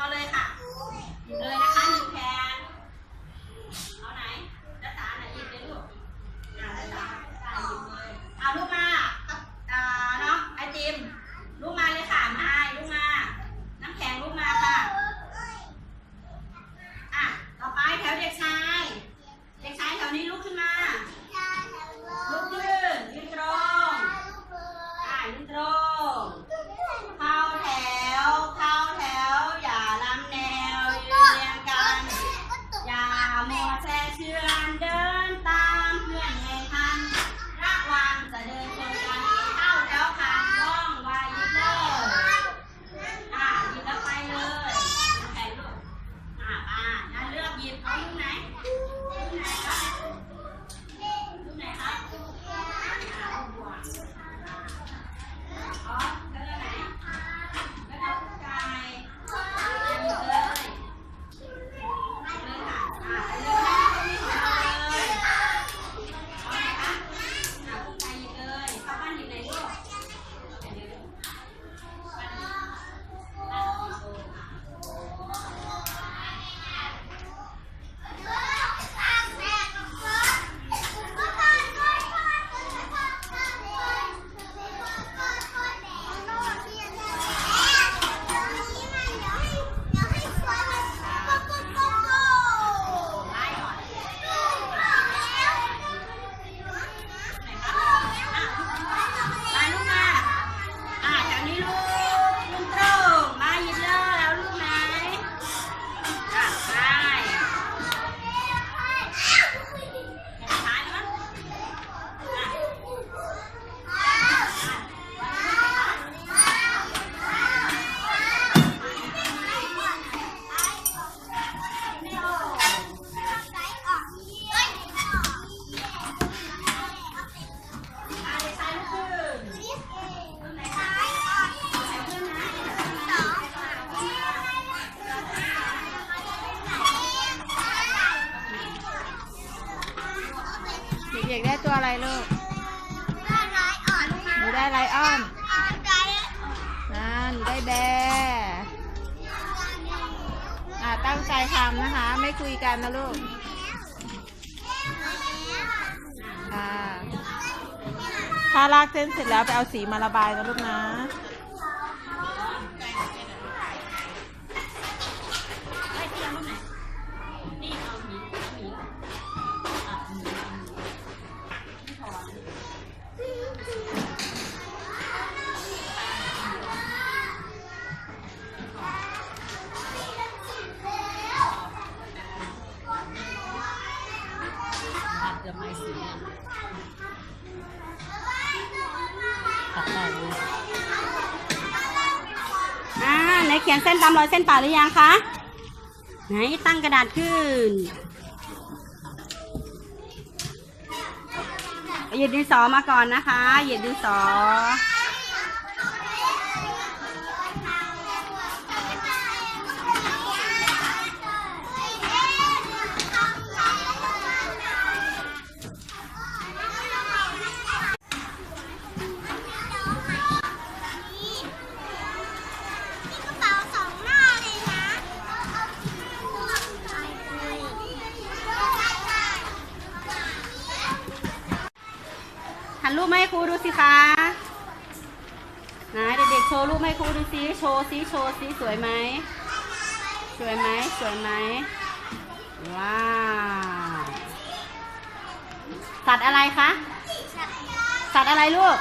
เอาเลยค่ะหยิบเลยนะคะหนึ่งแผ่นเอาไหนด้านซ้ายไหนหยิบเลยลูกด้านซ้ายหยิบเลยเอาลูกมาเนาะไอติมลูกมาเลยค่ะมาลูกมาน้ำแข็งลูกมาค่ะต่อไปแถวเด็กชายแถวนี้ลุกขึ้นมาลุกขึ้นยืนตรงยืนตรงเข้าแถวอย่าล้ำแนวยืนเรียงกันอย่ามัวแช่เชือนเดินตามเพื่อนให้ทันระวังจะเดินชนกันเข้าแถวขาดกล้องวายยืนเลยหยิบแล้วไปเลยแข่งลูกนั่นเลือกหยิบเอาลูกไหนครับลูกไหนครับบวกแล้วไหนแล้วเอาลูกไก่หยิบเลยค่ะเลือกได้ที่ของเราเลยเอาไหนคะลูกไก่หยิบเลยเข้าบ้านหยิบไหนลูกเด็กๆได้ตัวอะไรลูกหนูได้ไลออนหนูได้แบร์ตั้งใจทำนะคะไม่คุยกันนะลูกถ้าลากเส้นเสร็จแล้วไปเอาสีมาระบายนะลูกนะไหนเขียนเส้นตามรอยเส้นป่าหรือยังคะไหนตั้งกระดาษขึ้นหยิบดินสอมาก่อนนะคะหยิบดินสอหันรูปมาให้ครูดูสิคะเด็กๆโชว์รูปให้ครูดูสิโชว์สิสวยไหมสวยไหมว้าวสัตว์อะไรคะสัตว์อะไรลูก